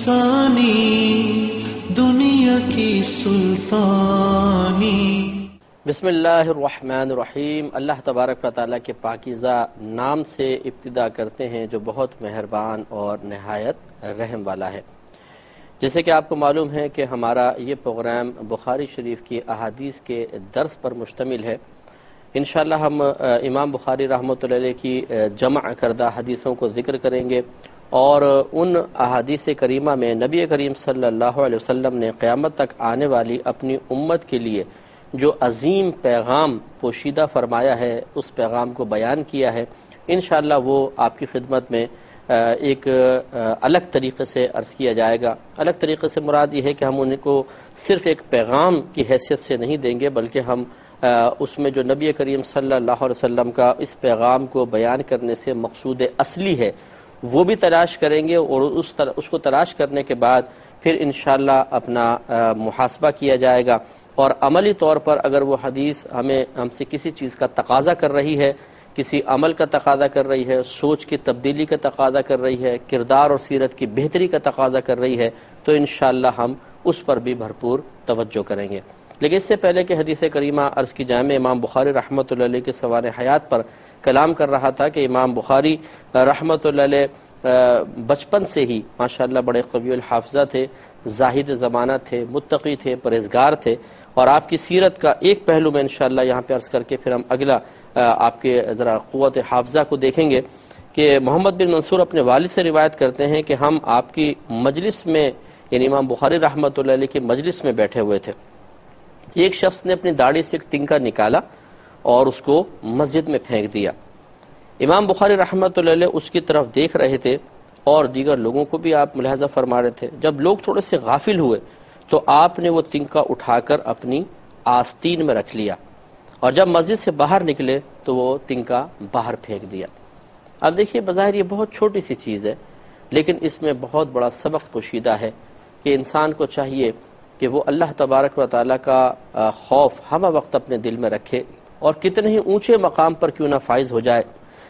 ثانی دنیا کی سلطانی۔ بسم اللہ الرحمن الرحیم۔ اللہ تبارک و تعالیٰ کے پاکیزہ نام سے ابتدا کرتے ہیں جو بہت مہربان اور نہایت رحم والا ہے۔ جیسے کہ آپ کو معلوم ہے کہ ہمارا یہ پروگرام بخاری شریف کی احادیث کے درس پر مشتمل ہے۔ انشاءاللہ ہم امام بخاری رحمۃ اللہ علیہ کی جمع کردہ حدیثوں کو ذکر کریں گے، اور ان احادیث کریمہ میں نبی کریم صلی اللہ علیہ وسلم نے قیامت تک آنے والی اپنی امت کے لیے جو عظیم پیغام پوشیدہ فرمایا ہے اس پیغام کو بیان کیا ہے۔ انشاءاللہ وہ آپ کی خدمت میں ایک الگ طریقے سے عرض کیا جائے گا۔ الگ طریقے سے مراد یہ ہے کہ ہم ان کو صرف ایک پیغام کی حیثیت سے نہیں دیں گے، بلکہ ہم اس میں جو نبی کریم صلی اللہ علیہ وسلم کا اس پیغام کو بیان کرنے سے مقصود اصلی ہے وہ بھی تلاش کریں گے، اور اس کو تلاش کرنے کے بعد پھر انشاءاللہ اپنا محاسبہ کیا جائے گا، اور عملی طور پر اگر وہ حدیث ہم سے کسی چیز کا تقاضا کر رہی ہے، کسی عمل کا تقاضا کر رہی ہے، سوچ کی تبدیلی کا تقاضا کر رہی ہے، کردار اور سیرت کی بہتری کا تقاضا کر رہی ہے، تو انشاءاللہ ہم اس پر بھی بھرپور توجہ کریں گے۔ لیکن اس سے پہلے کہ حدیث کریمہ عرض کی جائے، میں امام بخاری رحمۃ اللہ علیہ کے سوانح حیات پر کلام کر رہا تھا کہ امام بخاری رحمۃ اللہ علیہ بچپن سے ہی ماشاءاللہ بڑے قوی الحافظہ تھے، زاہد زمانہ تھے، متقی تھے، پرہیزگار تھے، اور آپ کی سیرت کا ایک پہلو میں انشاءاللہ یہاں پہ عرض کر کے پھر ہم اگلا آپ کے ذرا قوت حافظہ کو دیکھیں گے کہ محمد بن منصور اپنے والد سے روایت کرتے ہیں کہ ہم آپ کی مجلس میں، یعنی امام بخاری رحمۃ اللہ علیہ کی مجلس میں بیٹھے ہوئے تھے۔ ایک شخص نے اپنی داڑھی سے ایک تنکا نکالا اور اس کو مسجد میں پھینک دیا۔ امام بخاری رحمۃ اللہ علیہ اس کی طرف دیکھ رہے تھے، اور دیگر لوگوں کو بھی آپ ملاحظہ فرما رہے تھے۔ جب لوگ تھوڑے سے غافل ہوئے تو آپ نے وہ تنکا اٹھا کر اپنی آستین میں رکھ لیا، اور جب مسجد سے باہر نکلے تو وہ تنکا باہر پھینک دیا۔ اب دیکھیے، بظاہر یہ بہت چھوٹی سی چیز ہے، لیکن اس میں بہت بڑا سبق پوشیدہ ہے کہ انسان کو چاہیے کہ وہ اللہ تبارک و تعالیٰ کا خوف ہمہ وقت اپنے دل میں رکھے، اور کتنے ہی اونچے مقام پر کیوں نہ فائز ہو جائے،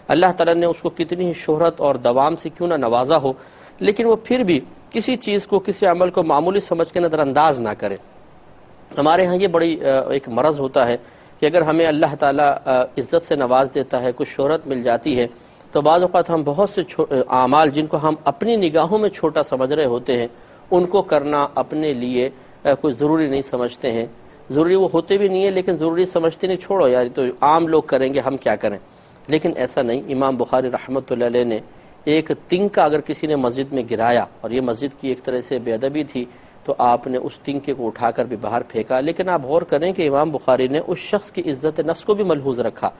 اللہ تعالیٰ نے اس کو کتنی ہی شہرت اور دوام سے کیوں نہ نوازا ہو، لیکن وہ پھر بھی کسی چیز کو، کسی عمل کو معمولی سمجھ کے نظر انداز نہ کرے۔ ہمارے ہاں یہ بڑی ایک مرض ہوتا ہے کہ اگر ہمیں اللہ تعالیٰ عزت سے نواز دیتا ہے، کچھ شہرت مل جاتی ہے، تو بعض اوقات ہم بہت سے اعمال جن کو ہم اپنی نگاہوں میں چھوٹا سمجھ رہے ہوتے ہیں، ان کو کرنا اپنے لیے کچھ ضروری نہیں سمجھتے ہیں۔ ضروری وہ ہوتے بھی نہیں ہیں، لیکن ضروری سمجھتے نہیں، چھوڑو یار تو عام لوگ کریں گے، ہم کیا کریں۔ لیکن ایسا نہیں۔ امام بخاری رحمۃ اللہ علیہ نے ایک تنکا اگر کسی نے مسجد میں گرایا، اور یہ مسجد کی ایک طرح سے بے ادبی تھی، تو آپ نے اس تنکے کو اٹھا کر بھی باہر پھینکا۔ لیکن آپ غور کریں کہ امام بخاری نے اس شخص کی عزت نفس کو بھی ملحوظ رکھا۔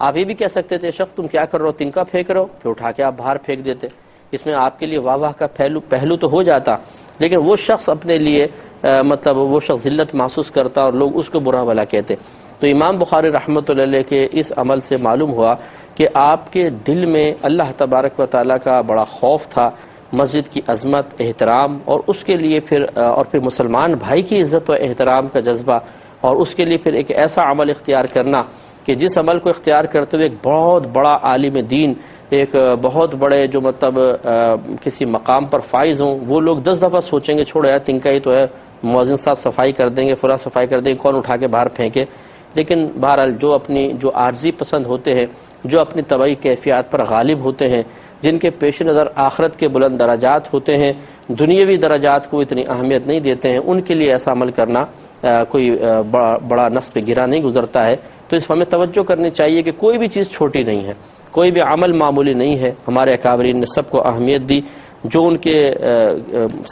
آپ یہ بھی کہہ سکتے تھے، شخص تم کیا کر رہے ہو، تنکا پھینک رہے ہو، پھر اٹھا کے آپ باہر پھینک دیتے، اس میں آپ کے لیے واہ واہ کا پہلو تو ہو جاتا، لیکن وہ شخص اپنے لیے مطلب وہ شخص ذلت محسوس کرتا اور لوگ اس کو برا بھلا کہتے۔ تو امام بخاری رحمۃ اللہ علیہ کے اس عمل سے معلوم ہوا کہ آپ کے دل میں اللہ تبارک و تعالیٰ کا بڑا خوف تھا، مسجد کی عظمت، احترام، اور اس کے لیے پھر مسلمان بھائی کی عزت و احترام کا جذبہ، اور اس کے لیے پھر ایک ایسا عمل اختیار کرنا کہ جس عمل کو اختیار کرتے ہوئے ایک بہت بڑا عالم دین، ایک بہت بڑے جو مطلب کسی مقام پر فائز ہوں، وہ لوگ 10 دفعہ سوچیں گے چھوڑو یار تنکا ہی تو ہے، مؤذن صاحب صفائی کر دیں گے، فلاں صفائی کر دیں گے، کون اٹھا کے باہر پھینکے۔ لیکن بہرحال جو عارضی پسند ہوتے ہیں، جو اپنی طبعی کیفیات پر غالب ہوتے ہیں، جن کے پیش نظر آخرت کے بلند درجات ہوتے ہیں، دنیاوی درجات کو اتنی اہمیت نہیں دیتے ہیں، ان کے لیے ایسا عمل کرنا کوئی بڑا نصب گرا نہیں گزرتا ہے۔ تو اس پر ہمیں توجہ کرنی چاہیے کہ کوئی بھی چیز چھوٹی نہیں ہے، کوئی بھی عمل معمولی نہیں ہے۔ ہمارے اکابرین نے سب کو اہمیت دی، جو ان کے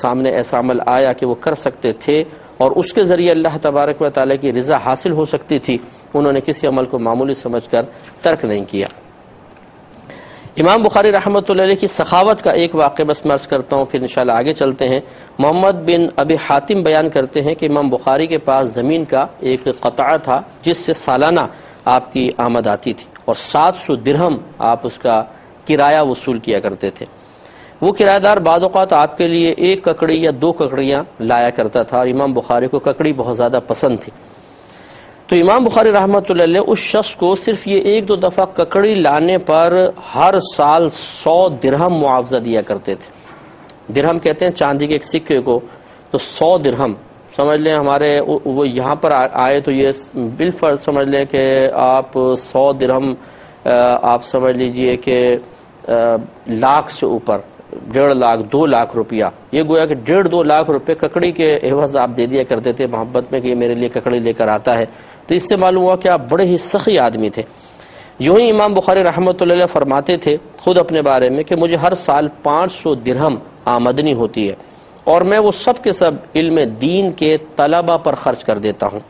سامنے ایسا عمل آیا کہ وہ کر سکتے تھے اور اس کے ذریعے اللہ تبارک و تعالیٰ کی رضا حاصل ہو سکتی تھی، انہوں نے کسی عمل کو معمولی سمجھ کر ترک نہیں کیا۔ امام بخاری رحمۃ اللہ علیہ کی سخاوت کا ایک واقعہ بس میں عرض کرتا ہوں، پھر انشاءاللہ آگے چلتے ہیں۔ محمد بن ابی حاتم بیان کرتے ہیں کہ امام بخاری کے پاس زمین کا ایک قطعہ تھا جس سے سالانہ آپ کی آمد آتی تھی، اور 700 درہم آپ اس کا کرایہ وصول کیا کرتے تھے۔ وہ کرایہ دار بعض اوقات آپ کے لیے 1 ککڑی یا 2 ککڑیاں لایا کرتا تھا، اور امام بخاری کو ککڑی بہت زیادہ پسند تھی۔ تو امام بخاری رحمۃ اللہ علیہ اس شخص کو صرف یہ 1-2 دفعہ ککڑی لانے پر ہر سال 100 درہم معاوضہ دیا کرتے تھے۔ درہم کہتے ہیں چاندی کے ایک سکے کو، تو 100 درہم سمجھ لیں ہمارے وہ یہاں پر آئے تو یہ بالفرض سمجھ لیں کہ آپ 100 درہم آپ سمجھ لیجئے کہ لاکھ سے اوپر 1.5 لاکھ 2 لاکھ روپیہ، یہ گویا کہ 1.5-2 لاکھ روپے ککڑی کے عوض آپ دے دیا کرتے تھے محبت میں کہ یہ میرے لیے ککڑی لے کر آتا ہے. تو اس سے معلوم ہوا کہ آپ بڑے ہی سخی آدمی تھے. یوں ہی امام بخاری رحمۃ اللہ علیہ فرماتے تھے خود اپنے بارے میں کہ مجھے ہر سال 500 درہم آمدنی ہوتی ہے اور میں وہ سب کے سب علم دین کے طلبہ پر خرچ کر دیتا ہوں.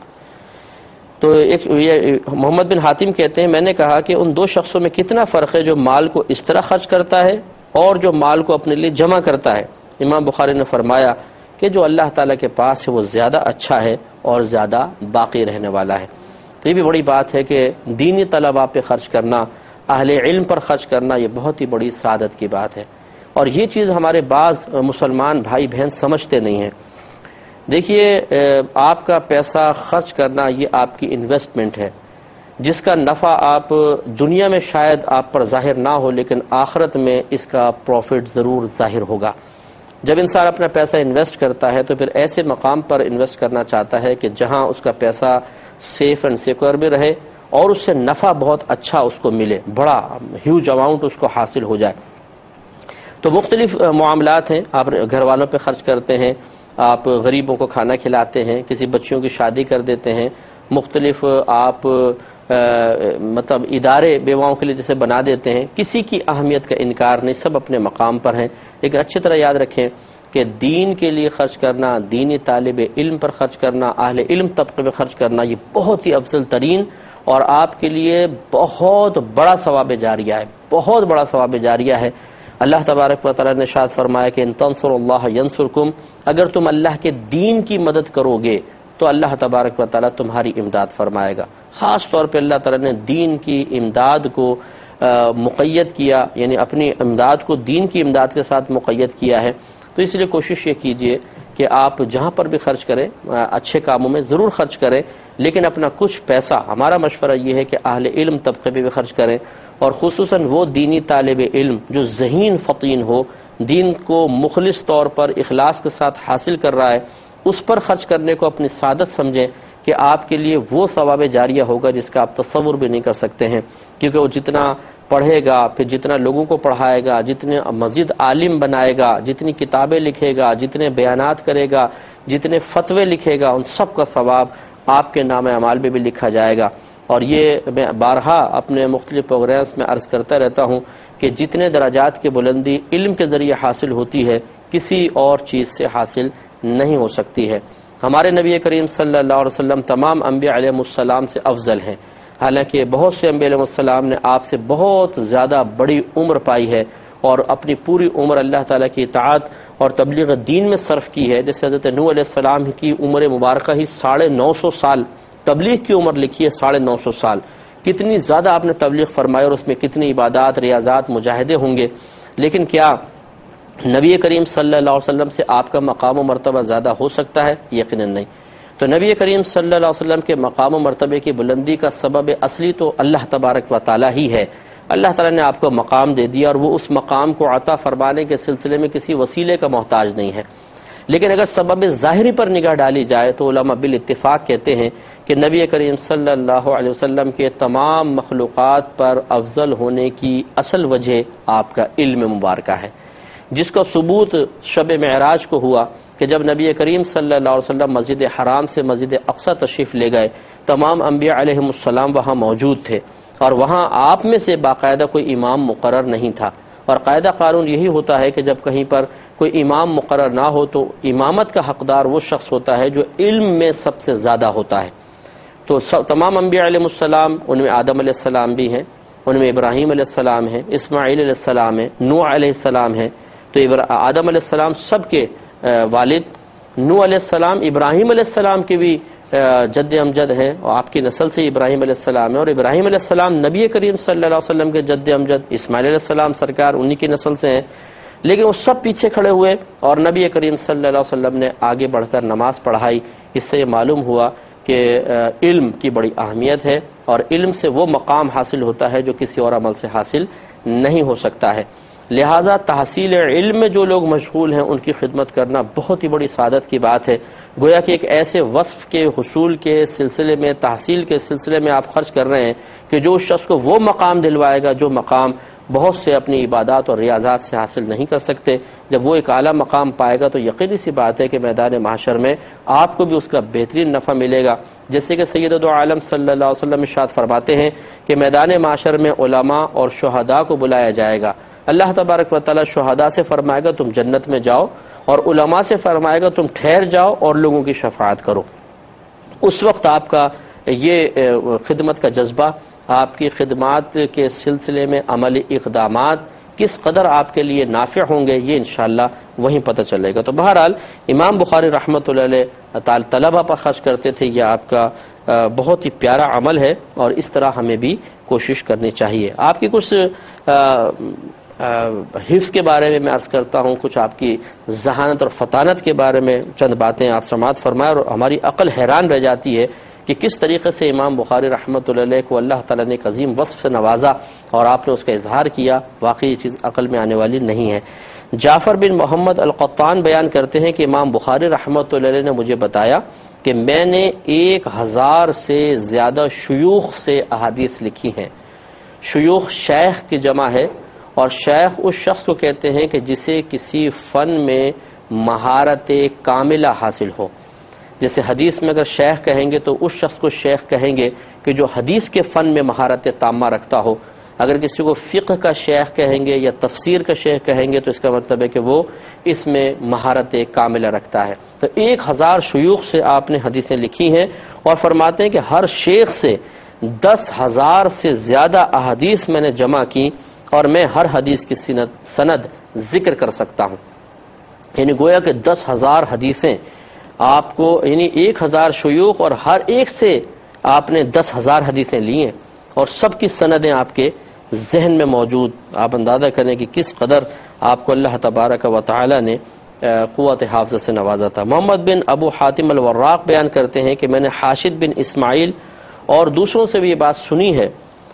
تو ایک محمد بن حاتم کہتے ہیں میں نے کہا کہ ان 2 شخصوں میں کتنا فرق ہے جو مال کو اس طرح خرچ کرتا ہے اور جو مال کو اپنے لیے جمع کرتا ہے. امام بخاری نے فرمایا کہ جو اللہ تعالیٰ کے پاس ہے وہ زیادہ اچھا ہے اور زیادہ باقی رہنے والا ہے. تو یہ بھی بڑی بات ہے کہ دینی طلباء پہ خرچ کرنا، اہل علم پر خرچ کرنا، یہ بہت ہی بڑی سعادت کی بات ہے. اور یہ چیز ہمارے بعض مسلمان بھائی بہن سمجھتے نہیں ہیں. دیکھیے آپ کا پیسہ خرچ کرنا یہ آپ کی انویسٹمنٹ ہے جس کا نفع آپ دنیا میں شاید آپ پر ظاہر نہ ہو لیکن آخرت میں اس کا پروفٹ ضرور ظاہر ہوگا. جب انسان اپنا پیسہ انویسٹ کرتا ہے تو پھر ایسے مقام پر انویسٹ کرنا چاہتا ہے کہ جہاں اس کا پیسہ سیف اینڈ سیکور میں رہے اور اس سے نفع بہت اچھا اس کو ملے، بڑا ہیوج اماؤنٹ اس کو حاصل ہو جائے. تو مختلف معاملات ہیں، آپ گھر والوں پہ خرچ کرتے ہیں، آپ غریبوں کو کھانا کھلاتے ہیں، کسی بچیوں کی شادی کر دیتے ہیں، مختلف آپ مطلب ادارے بیواؤں کے لیے جیسے بنا دیتے ہیں. کسی کی اہمیت کا انکار نہیں، سب اپنے مقام پر ہیں. لیکن اچھی طرح یاد رکھیں کہ دین کے لیے خرچ کرنا، دینی طالب علم پر خرچ کرنا، اہل علم طبقے پہ خرچ کرنا یہ بہت ہی افضل ترین اور آپ کے لیے بہت بڑا ثواب جاریہ ہے، بہت بڑا ثواب جاریہ ہے. اللہ تبارک و تعالیٰ نے ارشاد فرمایا کہ ان تنصروا اللہ ینصرکم، اگر تم اللہ کے دین کی مدد کرو گے تو اللہ تبارک و تعالیٰ تمہاری امداد فرمائے گا. خاص طور پہ اللہ تعالیٰ نے دین کی امداد کو مقید کیا، یعنی اپنی امداد کو دین کی امداد کے ساتھ مقید کیا ہے. تو اس لیے کوشش یہ کیجئے کہ آپ جہاں پر بھی خرچ کریں اچھے کاموں میں ضرور خرچ کریں، لیکن اپنا کچھ پیسہ، ہمارا مشورہ یہ ہے کہ اہل علم طبقے پہ بھی خرچ کریں، اور خصوصاً وہ دینی طالب علم جو ذہین فطین ہو، دین کو مخلص طور پر اخلاص کے ساتھ حاصل کر رہا ہے، اس پر خرچ کرنے کو اپنی سعادت سمجھیں کہ آپ کے لیے وہ ثواب جاریہ ہوگا جس کا آپ تصور بھی نہیں کر سکتے ہیں. کیونکہ وہ جتنا پڑھے گا، پھر جتنا لوگوں کو پڑھائے گا، جتنے مزید عالم بنائے گا، جتنی کتابیں لکھے گا، جتنے بیانات کرے گا، جتنے فتوے لکھے گا، ان سب کا ثواب آپ کے نام اعمال میں بھی لکھا جائے گا. اور یہ میں بارہا اپنے مختلف پروگرامز میں عرض کرتا رہتا ہوں کہ جتنے درجات کی بلندی علم کے ذریعے حاصل ہوتی ہے کسی اور چیز سے حاصل نہیں ہو سکتی ہے. ہمارے نبی کریم صلی اللہ علیہ وسلم تمام انبیاء علیہ السلام سے افضل ہیں، حالانکہ بہت سے انبیاء علیہ السلام نے آپ سے بہت زیادہ بڑی عمر پائی ہے اور اپنی پوری عمر اللہ تعالیٰ کی اطاعت اور تبلیغ دین میں صرف کی ہے. جیسے حضرت نوح علیہ السلام کی عمر مبارکہ ہی 950 سال، تبلیغ کی عمر لکھی ہے 950 سال. کتنی زیادہ آپ نے تبلیغ فرمائی اور اس میں کتنی عبادات، ریاضات، مجاہدے ہوں گے. لیکن کیا نبی کریم صلی اللہ علیہ وسلم سے آپ کا مقام و مرتبہ زیادہ ہو سکتا ہے؟ یقیناً نہیں. تو نبی کریم صلی اللہ علیہ وسلم کے مقام و مرتبے کی بلندی کا سبب اصلی تو اللہ تبارک و تعالیٰ ہی ہے. اللہ تعالیٰ نے آپ کو مقام دے دیا اور وہ اس مقام کو عطا فرمانے کے سلسلے میں کسی وسیلے کا محتاج نہیں ہے. لیکن اگر سبب ظاہری پر نگاہ ڈالی جائے تو علماء بالاتفاق کہتے ہیں کہ نبی کریم صلی اللہ علیہ وسلم کے تمام مخلوقات پر افضل ہونے کی اصل وجہ آپ کا علم مبارکہ ہے، جس کا ثبوت شب معراج کو ہوا کہ جب نبی کریم صلی اللہ علیہ وسلم مسجد حرام سے مسجد اقصی تشریف لے گئے، تمام انبیاء علیہ السلام وہاں موجود تھے اور وہاں آپ میں سے باقاعدہ کوئی امام مقرر نہیں تھا. اور قاعدہ قانون یہی ہوتا ہے کہ جب کہیں پر کوئی امام مقرر نہ ہو تو امامت کا حقدار وہ شخص ہوتا ہے جو علم میں سب سے زیادہ ہوتا ہے. تو تمام انبیاء علیہ السلام، ان میں آدم علیہ السلام بھی ہیں، ان میں ابراہیم علیہ السلام ہیں، اسماعیل علیہ السلام ہیں، نوح علیہ السلام ہیں. تو آدم علیہ السلام سب کے والد، نوح علیہ السلام ابراہیم علیہ السلام کے بھی جد امجد ہیں اور آپ کی نسل سے ابراہیم علیہ السلام ہے، اور ابراہیم علیہ السلام نبی کریم صلی اللہ علیہ وسلم کے جد امجد، اسماعیل علیہ السلام سرکار انہی کی نسل سے ہیں. لیکن وہ سب پیچھے کھڑے ہوئے اور نبی کریم صلی اللہ علیہ وسلم نے آگے بڑھ کر نماز پڑھائی. اس سے یہ معلوم ہوا کہ علم کی بڑی اہمیت ہے اور علم سے وہ مقام حاصل ہوتا ہے جو کسی اور عمل سے حاصل نہیں ہو سکتا ہے. لہٰذا تحصیل علم میں جو لوگ مشغول ہیں ان کی خدمت کرنا بہت ہی بڑی سعادت کی بات ہے۔ گویا کہ ایک ایسے وصف کے حصول کے سلسلے میں، تحصیل کے سلسلے میں آپ خرچ کر رہے ہیں کہ جو اس شخص کو وہ مقام دلوائے گا جو مقام بہت سے اپنی عبادات اور ریاضات سے حاصل نہیں کر سکتے۔ جب وہ ایک اعلیٰ مقام پائے گا تو یقینی سی بات ہے کہ میدان محشر میں آپ کو بھی اس کا بہترین نفع ملے گا۔ جیسے کہ سید دو عالم صلی اللہ علیہ وسلم ارشاد فرماتے ہیں کہ میدان محشر میں علماء اور شہداء کو بلایا جائے گا۔ اللہ تبارک و تعالیٰ شہداء سے فرمائے گا تم جنت میں جاؤ، اور علماء سے فرمائے گا تم ٹھہر جاؤ اور لوگوں کی شفاعت کرو۔ اس وقت آپ کا یہ خدمت کا جذبہ، آپ کی خدمات کے سلسلے میں عملی اقدامات کس قدر آپ کے لیے نافع ہوں گے، یہ انشاءاللہ وہیں پتہ چلے گا۔ تو بہرحال امام بخاری رحمۃ اللہ علیہ طلبہ پر خرچ کرتے تھے، یہ آپ کا بہت ہی پیارا عمل ہے اور اس طرح ہمیں بھی کوشش کرنی چاہیے۔ آپ کی کچھ حفظ کے بارے میں عرض کرتا ہوں، کچھ آپ کی ذہانت اور فطانت کے بارے میں چند باتیں آپ سماعت فرمائیں، اور ہماری عقل حیران رہ جاتی ہے کہ کس طریقے سے امام بخاری رحمۃ اللہ علیہ کو اللہ تعالیٰ نے ایک عظیم وصف سے نوازا اور آپ نے اس کا اظہار کیا۔ واقعی یہ چیز عقل میں آنے والی نہیں ہے۔ جعفر بن محمد القطان بیان کرتے ہیں کہ امام بخاری رحمۃ اللہ علیہ نے مجھے بتایا کہ میں نے 1000 سے زیادہ شیوخ سے احادیث لکھی ہیں۔ شیوخ شیخ کی جمع ہے، اور شیخ اس شخص کو کہتے ہیں کہ جسے کسی فن میں مہارت کاملہ حاصل ہو۔ جیسے حدیث میں اگر شیخ کہیں گے تو اس شخص کو شیخ کہیں گے کہ جو حدیث کے فن میں مہارت تامہ رکھتا ہو۔ اگر کسی کو فقہ کا شیخ کہیں گے یا تفسیر کا شیخ کہیں گے تو اس کا مطلب ہے کہ وہ اس میں مہارت کاملہ رکھتا ہے۔ تو 1000 شیوخ سے آپ نے حدیثیں لکھی ہیں، اور فرماتے ہیں کہ ہر شیخ سے 10,000 سے زیادہ احادیث میں نے جمع کی، اور میں ہر حدیث کی سند ذکر کر سکتا ہوں۔ یعنی گویا کہ 10,000 حدیثیں آپ کو، یعنی 1000 شیوخ اور ہر ایک سے آپ نے 10,000 حدیثیں لی ہیں، اور سب کی سندیں آپ کے ذہن میں موجود۔ آپ اندازہ کریں کہ کس قدر آپ کو اللہ تبارک و تعالی نے قوت حافظہ سے نوازا تھا۔ محمد بن ابو حاتم الوراق بیان کرتے ہیں کہ میں نے حاشد بن اسماعیل اور دوسروں سے بھی یہ بات سنی ہے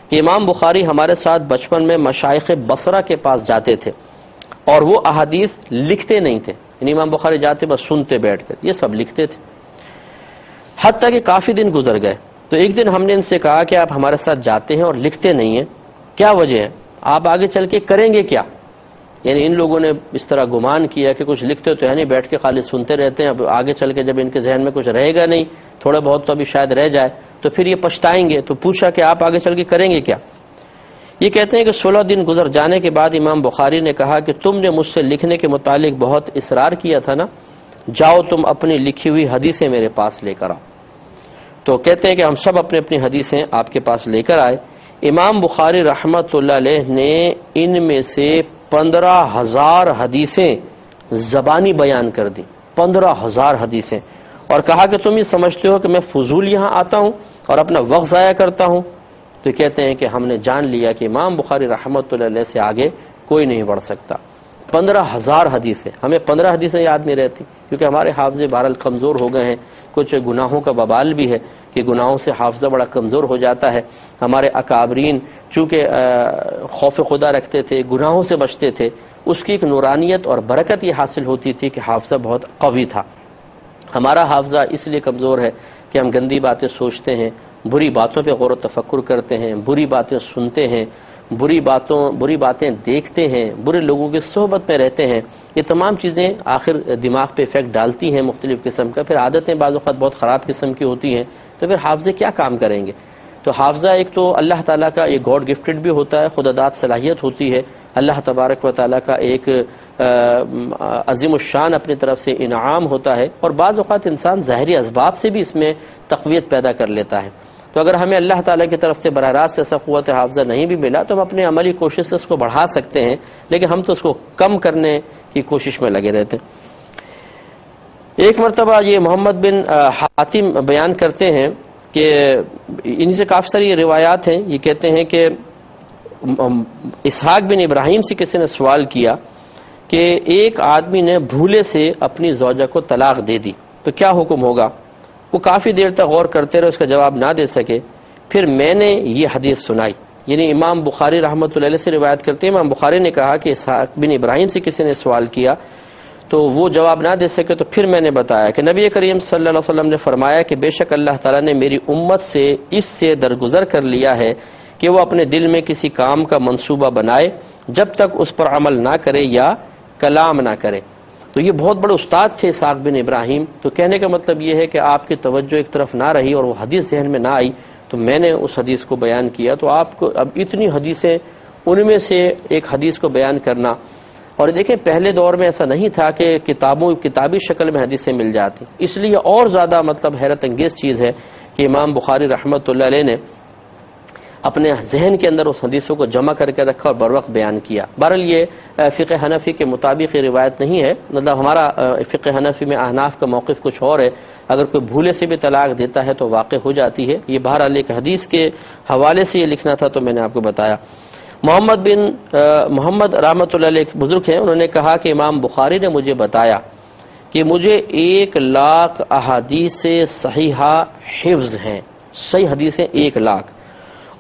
کہ امام بخاری ہمارے ساتھ بچپن میں مشائخ بصرہ کے پاس جاتے تھے، اور وہ احادیث لکھتے نہیں تھے۔ یعنی امام بخاری جاتے بس سنتے بیٹھ کر، یہ سب لکھتے تھے۔ حتیٰ کہ کافی دن گزر گئے تو ایک دن ہم نے ان سے کہا کہ آپ ہمارے ساتھ جاتے ہیں اور لکھتے نہیں ہیں، کیا وجہ ہے؟ آپ آگے چل کے کریں گے کیا؟ یعنی ان لوگوں نے اس طرح گمان کیا کہ کچھ لکھتے تو ہے نہیں، بیٹھ کے خالی سنتے رہتے ہیں، اب آگے چل کے جب ان کے ذہن میں کچھ رہے گا نہیں، تھوڑا بہت تو ابھی شاید رہ جائے تو پھر یہ پچھتائیں گے۔ تو پوچھا کہ آپ آگے چل کے کریں گے کیا؟ یہ کہتے ہیں کہ 16 دن گزر جانے کے بعد امام بخاری نے کہا کہ تم نے مجھ سے لکھنے کے متعلق بہت اصرار کیا تھا نا، جاؤ تم اپنی لکھی ہوئی حدیثیں میرے پاس لے کر آؤ۔ تو کہتے ہیں کہ ہم سب اپنی اپنی حدیثیں آپ کے پاس لے کر آئے۔ امام بخاری رحمۃ اللہ علیہ نے ان میں سے 15,000 حدیثیں زبانی بیان کر دی، 15,000 حدیثیں، اور کہا کہ تم یہ سمجھتے ہو کہ میں فضول یہاں آتا ہوں اور اپنا وقت ضائع کرتا ہوں؟ تو کہتے ہیں کہ ہم نے جان لیا کہ امام بخاری رحمۃ اللہ علیہ سے آگے کوئی نہیں بڑھ سکتا۔ 15,000 حدیثیں، ہمیں 15 حدیثیں یاد نہیں رہتی کیونکہ ہمارے حافظے بہرحال کمزور ہو گئے ہیں، کچھ گناہوں کا وبال بھی ہے کہ گناہوں سے حافظہ بڑا کمزور ہو جاتا ہے۔ ہمارے اکابرین چونکہ خوف خدا رکھتے تھے، گناہوں سے بچتے تھے، اس کی ایک نورانیت اور برکت یہ حاصل ہوتی تھی کہ حافظہ بہت قوی تھا۔ ہمارا حافظہ اس لیے کمزور ہے کہ ہم گندی باتیں سوچتے ہیں، بری باتوں پہ غور و تفکر کرتے ہیں، بری باتیں سنتے ہیں، بری باتیں دیکھتے ہیں، برے لوگوں کی صحبت میں رہتے ہیں۔ یہ تمام چیزیں آخر دماغ پہ افیکٹ ڈالتی ہیں مختلف قسم کا، پھر عادتیں بعض اوقات بہت خراب قسم کی ہوتی ہیں، تو پھر حافظے کیا کام کریں گے؟ تو حافظہ ایک تو اللہ تعالیٰ کا یہ گاڈ گفٹڈ بھی ہوتا ہے، خدا داد صلاحیت ہوتی ہے، اللہ تبارک و تعالیٰ کا ایک عظیم الشان اپنی طرف سے انعام ہوتا ہے، اور بعض اوقات انسان ظاہری اسباب سے بھی اس میں تقویت پیدا کر لیتا ہے۔ تو اگر ہمیں اللہ تعالیٰ کی طرف سے براہ راست ایسا قوت حافظہ نہیں بھی ملا تو ہم اپنے عملی کوشش سے اس کو بڑھا سکتے ہیں، لیکن ہم تو اس کو کم کرنے کی کوشش میں لگے رہتے ہیں۔ ایک مرتبہ یہ محمد بن حاتم بیان کرتے ہیں کہ ان سے کافی ساری روایات ہیں، یہ کہتے ہیں کہ اسحاق بن ابراہیم سے کسی نے سوال کیا کہ ایک آدمی نے بھولے سے اپنی زوجہ کو طلاق دے دی تو کیا حکم ہوگا؟ وہ کافی دیر تک غور کرتے رہے، اس کا جواب نہ دے سکے۔ پھر میں نے یہ حدیث سنائی یعنی امام بخاری رحمۃ اللہ علیہ سے روایت کرتے ہیں، امام بخاری نے کہا کہ اسحاق بن ابراہیم سے کسی نے سوال کیا تو وہ جواب نہ دے سکے، تو پھر میں نے بتایا کہ نبی کریم صلی اللہ علیہ وسلم نے فرمایا کہ بے شک اللہ تعالیٰ نے میری امت سے اس سے درگزر کر لیا ہے کہ وہ اپنے دل میں کسی کام کا منصوبہ بنائے جب تک اس پر عمل نہ کرے یا کلام نہ کرے۔ تو یہ بہت بڑے استاد تھے اسحاق بن ابراہیم، تو کہنے کا مطلب یہ ہے کہ آپ کی توجہ ایک طرف نہ رہی اور وہ حدیث ذہن میں نہ آئی تو میں نے اس حدیث کو بیان کیا۔ تو آپ کو اب اتنی حدیثیں، ان میں سے ایک حدیث کو بیان کرنا، اور دیکھیں پہلے دور میں ایسا نہیں تھا کہ کتابی شکل میں حدیثیں مل جاتی، اس لیے اور زیادہ مطلب حیرت انگیز چیز ہے کہ امام بخاری رحمۃ اللہ علیہ نے اپنے ذہن کے اندر اس حدیثوں کو جمع کر کے رکھا اور بر وقت بیان کیا۔ بہرحال یہ فقہ حنفی کے مطابق یہ روایت نہیں ہے، مطلب ہمارا فقہ حنفی میں احناف کا موقف کچھ اور ہے، اگر کوئی بھولے سے بھی طلاق دیتا ہے تو واقع ہو جاتی ہے۔ یہ بہرحال ایک حدیث کے حوالے سے یہ لکھنا تھا تو میں نے آپ کو بتایا۔ محمد رحمۃ اللہ علیہ بزرگ ہیں، انہوں نے کہا کہ امام بخاری نے مجھے بتایا کہ مجھے 1,00,000 احادیث صحیحہ حفظ ہیں، صحیح حدیثیں 1,00,000،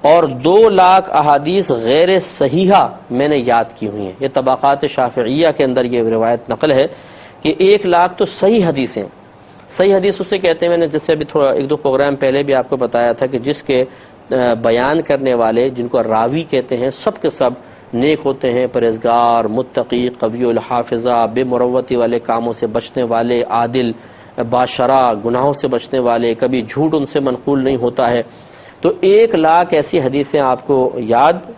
اور 2,00,000 احادیث غیر صحیحہ میں نے یاد کی ہوئی ہیں۔ یہ طبقات شافعیہ کے اندر یہ روایت نقل ہے کہ 1,00,000 تو صحیح حدیثیں، صحیح حدیث اسے کہتے ہیں، میں نے جیسے ابھی تھوڑا 1-2 پروگرام پہلے بھی آپ کو بتایا تھا کہ جس کے بیان کرنے والے جن کو راوی کہتے ہیں سب کے سب نیک ہوتے ہیں، پرہیزگار، متقی، قوی الحافظہ، بے مروتی والے کاموں سے بچنے والے، عادل، باشرع، گناہوں سے بچنے والے، کبھی جھوٹ ان سے منقول نہیں ہوتا ہے۔ تو 1,00,000 ایسی حدیثیں آپ کو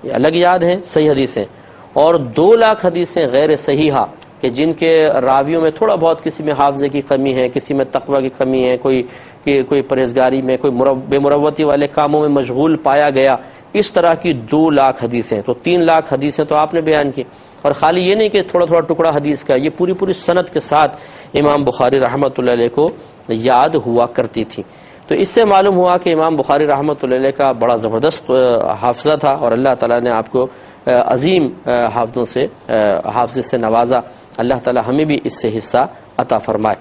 الگ یاد ہیں، صحیح حدیثیں، اور 2,00,000 حدیثیں غیر صحیحہ کہ جن کے راویوں میں تھوڑا بہت کسی میں حافظے کی کمی ہے، کسی میں تقوی کی کمی ہے، کوئی پرہیزگاری میں، کوئی بے مروتی والے کاموں میں مشغول پایا گیا، اس طرح کی 2,00,000 حدیثیں۔ تو 3,00,000 حدیثیں تو آپ نے بیان کی، اور خالی یہ نہیں کہ تھوڑا تھوڑا ٹکڑا حدیث کا، یہ پوری سند کے ساتھ امام بخاری رحمۃ اللہ علیہ کو یاد ہوا کرتی تھی۔ تو اس سے معلوم ہوا کہ امام بخاری رحمۃ اللہ علیہ کا بڑا زبردست حافظہ تھا، اور اللہ تعالیٰ نے آپ کو عظیم حافظے سے نوازا۔ اللہ تعالیٰ ہمیں بھی اس سے حصہ عطا فرمائے۔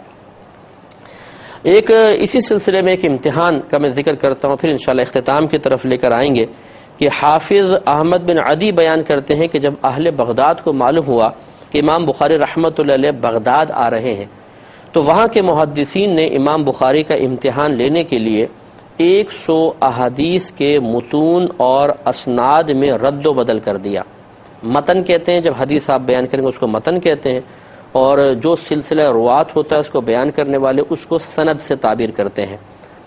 ایک اسی سلسلے میں ایک امتحان کا میں ذکر کرتا ہوں، پھر انشاءاللہ اختتام کی طرف لے کر آئیں گے، کہ حافظ احمد بن عدی بیان کرتے ہیں کہ جب اہل بغداد کو معلوم ہوا کہ امام بخاری رحمۃ اللہ علیہ بغداد آ رہے ہیں تو وہاں کے محدثین نے امام بخاری کا امتحان لینے کے لیے 100 احادیث کے متون اور اسناد میں رد و بدل کر دیا۔ متن کہتے ہیں، جب حدیث آپ بیان کریں گے اس کو متن کہتے ہیں، اور جو سلسلہ روات ہوتا ہے اس کو بیان کرنے والے اس کو سند سے تعبیر کرتے ہیں۔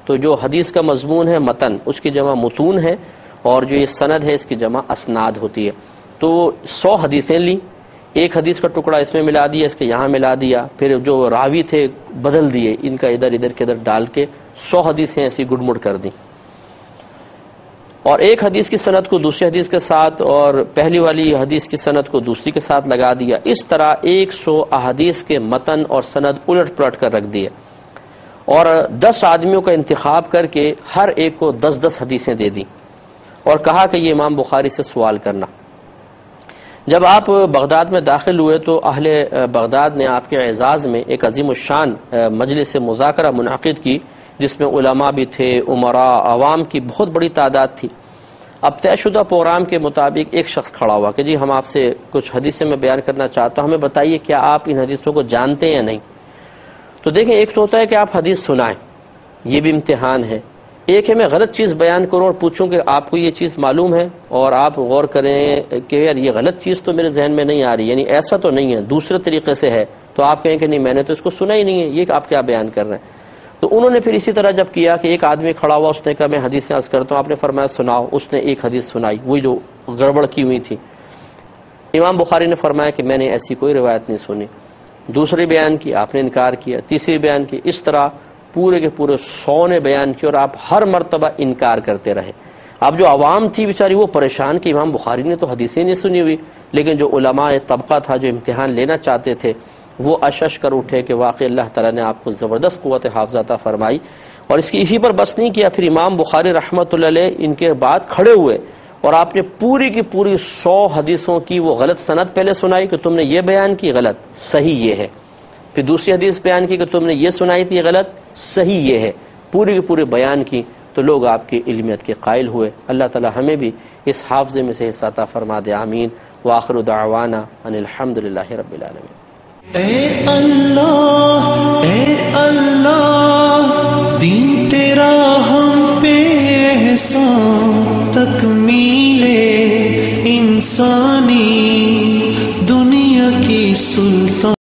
تو جو حدیث کا مضمون ہے متن، اس کی جمع متون ہے، اور جو یہ سند ہے اس کی جمع اسناد ہوتی ہے۔ تو 100 حدیثیں لی، ایک حدیث کا ٹکڑا اس میں ملا دیا، اس کے یہاں ملا دیا، پھر جو راوی تھے بدل دیے، ان کا ادھر کے ادھر ڈال کے 100 حدیثیں ایسی گڑ مڑ کر دیں، اور ایک حدیث کی سند کو دوسری حدیث کے ساتھ اور پہلی والی حدیث کی سند کو دوسری کے ساتھ لگا دیا۔ اس طرح 100 احادیث کے متن اور سند الٹ پلٹ کر رکھ دیے، اور 10 آدمیوں کا انتخاب کر کے ہر ایک کو 10 حدیثیں دے دی، اور کہا کہ یہ امام بخاری سے سوال کرنا۔ جب آپ بغداد میں داخل ہوئے تو اہل بغداد نے آپ کے اعزاز میں ایک عظیم الشان مجلس مذاکرہ منعقد کی، جس میں علماء بھی تھے، عمراء، عوام کی بہت بڑی تعداد تھی۔ اب طے شدہ پروگرام کے مطابق ایک شخص کھڑا ہوا کہ جی ہم آپ سے کچھ حدیثیں میں بیان کرنا چاہتا ہوں، ہمیں بتائیے کیا آپ ان حدیثوں کو جانتے ہیں یا نہیں۔ تو دیکھیں، ایک تو ہوتا ہے کہ آپ حدیث سنائیں، یہ بھی امتحان ہے، ایک ہے میں غلط چیز بیان کروں اور پوچھوں کہ آپ کو یہ چیز معلوم ہے، اور آپ غور کریں کہ یار یہ غلط چیز تو میرے ذہن میں نہیں آ رہی، یعنی ایسا تو نہیں ہے، دوسرے طریقے سے ہے، تو آپ کہیں کہ نہیں میں نے تو اس کو سنا ہی نہیں ہے، یہ آپ کیا بیان کر رہے ہیں۔ تو انہوں نے پھر اسی طرح جب کیا کہ ایک آدمی کھڑا ہوا، اس نے کہا میں حدیثیں عرض کرتا ہوں، آپ نے فرمایا سناؤ، اس نے ایک حدیث سنائی، وہی جو گڑبڑ کی ہوئی تھی۔ امام بخاری نے فرمایا کہ میں نے ایسی کوئی روایت نہیں سنی۔ دوسری بیان کی، آپ نے انکار کیا، تیسری بیان کی، اس طرح پورے کے پورے 100 نے بیان کیا، اور آپ ہر مرتبہ انکار کرتے رہے۔ اب جو عوام تھی بیچاری وہ پریشان کہ امام بخاری نے تو حدیثیں نہیں سنی ہوئی، لیکن جو علماء طبقہ تھا جو امتحان لینا چاہتے تھے وہ اشش کر اٹھے کہ واقعی اللہ تعالیٰ نے آپ کو زبردست قوت حافظہ عطا فرمائی، اور اسی پر بس نہیں کیا، پھر امام بخاری رحمۃ اللہ علیہ ان کے بعد کھڑے ہوئے اور آپ نے پوری کی پوری 100 حدیثوں کی وہ غلط سند پہلے سنائی کہ تم نے یہ بیان کی غلط، صحیح یہ ہے، پھر دوسری حدیث بیان کی کہ تم نے یہ سنائی تھی غلط، صحیح یہ ہے، پوری کی پوری بیان کی، تو لوگ آپ کی علمیت کے قائل ہوئے۔ اللہ تعالی ہمیں بھی اس حافظے میں سے حصہ عطا فرما دے، آمین۔ وآخر دعوانا ان الحمدللہ رب العالمین۔ اے اللہ دین تیرا ہم پہ احسان، تکمیل انسانی دنیا کی سلطان